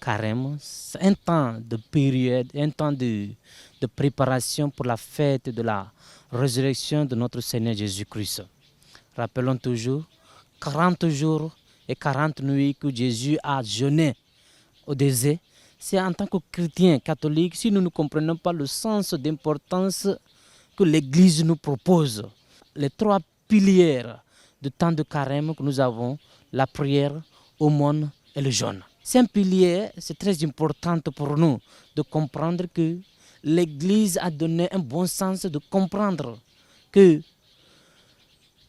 carême, c'est un temps de période, un temps de préparation pour la fête de la résurrection de notre Seigneur Jésus-Christ. Rappelons toujours 40 jours et 40 nuits que Jésus a jeûné au désert. C'est en tant que chrétiens catholiques, si nous ne comprenons pas le sens d'importance que l'Église nous propose, les trois piliers de temps de carême que nous avons, la prière, l'aumône et le jeûne. C'est un pilier, c'est très important pour nous de comprendre que l'Église a donné un bon sens de comprendre que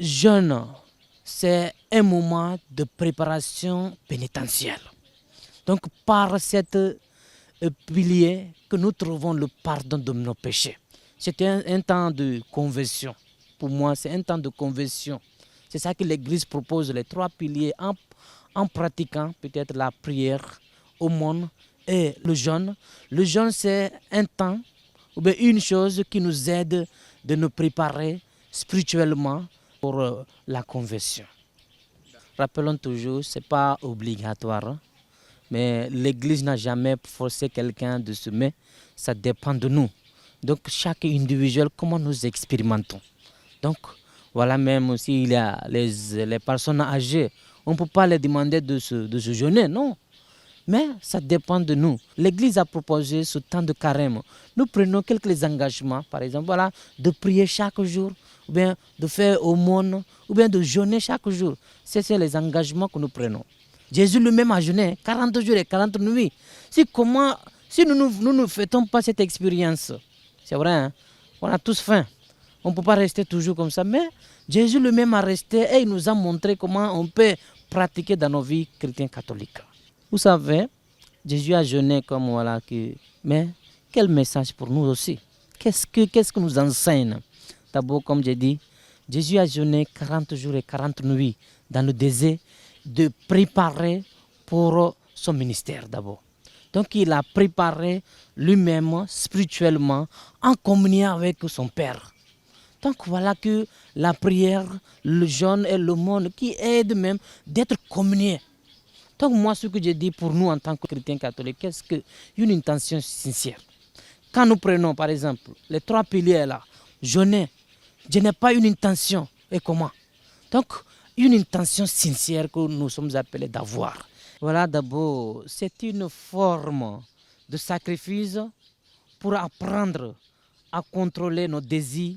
jeûne, c'est un moment de préparation pénitentielle. Donc par cet pilier que nous trouvons le pardon de nos péchés. C'est un temps de conversion. Pour moi, c'est un temps de conversion. C'est ça que l'Église propose, les trois piliers, en pratiquant peut-être la prière, l'aumône et le jeûne. Le jeûne, c'est un temps, ou bien une chose qui nous aide de nous préparer spirituellement pour la conversion. Rappelons toujours, ce n'est pas obligatoire, mais l'Église n'a jamais forcé quelqu'un de se mettre, ça dépend de nous. Donc chaque individuel, comment nous expérimentons. Donc voilà, même s'il y a les personnes âgées, on ne peut pas les demander de se jeûner, non. Mais ça dépend de nous. L'Église a proposé ce temps de carême. Nous prenons quelques engagements, par exemple, voilà, de prier chaque jour, ou bien de faire aumône, ou bien de jeûner chaque jour. C'est les engagements que nous prenons. Jésus lui-même a jeûné 40 jours et 40 nuits. Si nous ne faisons pas cette expérience, c'est vrai, hein, on a tous faim. On ne peut pas rester toujours comme ça. Mais Jésus lui-même a resté et il nous a montré comment on peut pratiquer dans nos vies chrétiennes catholiques. Vous savez, Jésus a jeûné comme voilà. Mais quel message pour nous aussi? Qu'est-ce que nous enseigne? D'abord, comme j'ai dit, Jésus a jeûné 40 jours et 40 nuits dans le désert de préparer pour son ministère d'abord. Donc il a préparé lui-même spirituellement en communion avec son Père. Donc voilà que la prière, le jeûne et l'aumône qui aident même d'être communiés. Donc moi ce que je dis pour nous en tant que chrétiens catholiques, qu'est-ce qu'une intention sincère? Quand nous prenons par exemple les trois piliers là, jeûner, je n'ai pas une intention. Et comment? Donc une intention sincère que nous sommes appelés d'avoir. Voilà, d'abord, c'est une forme de sacrifice pour apprendre à contrôler nos désirs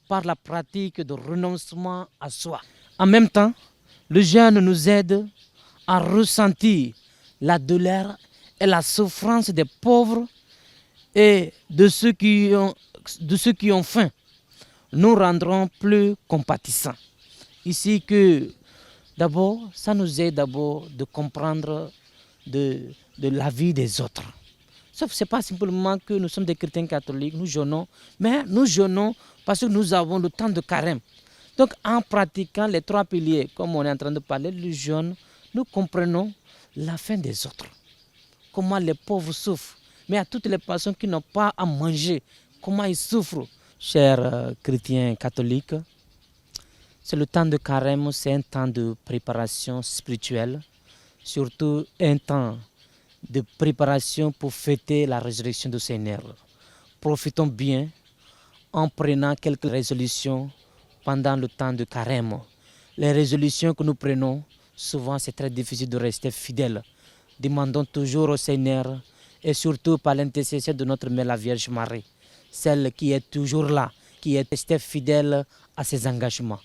par la pratique de renoncement à soi. En même temps, le jeûne nous aide à ressentir la douleur et la souffrance des pauvres et de ceux qui ont faim. Nous rendrons plus compatissants. Ici que d'abord, ça nous aide d'abord de comprendre de la vie des autres. Ce n'est pas simplement que nous sommes des chrétiens catholiques, nous jeûnons, mais nous jeûnons parce que nous avons le temps de carême. Donc en pratiquant les trois piliers, comme on est en train de parler, le jeûne, nous comprenons la faim des autres. Comment les pauvres souffrent. Mais à toutes les personnes qui n'ont pas à manger, comment ils souffrent. Chers chrétiens catholiques, c'est le temps de carême, c'est un temps de préparation spirituelle, surtout un temps de préparation pour fêter la résurrection du Seigneur. Profitons bien en prenant quelques résolutions pendant le temps de carême. Les résolutions que nous prenons, souvent c'est très difficile de rester fidèle. Demandons toujours au Seigneur et surtout par l'intercession de notre Mère la Vierge Marie, celle qui est toujours là, qui est restée fidèle à ses engagements.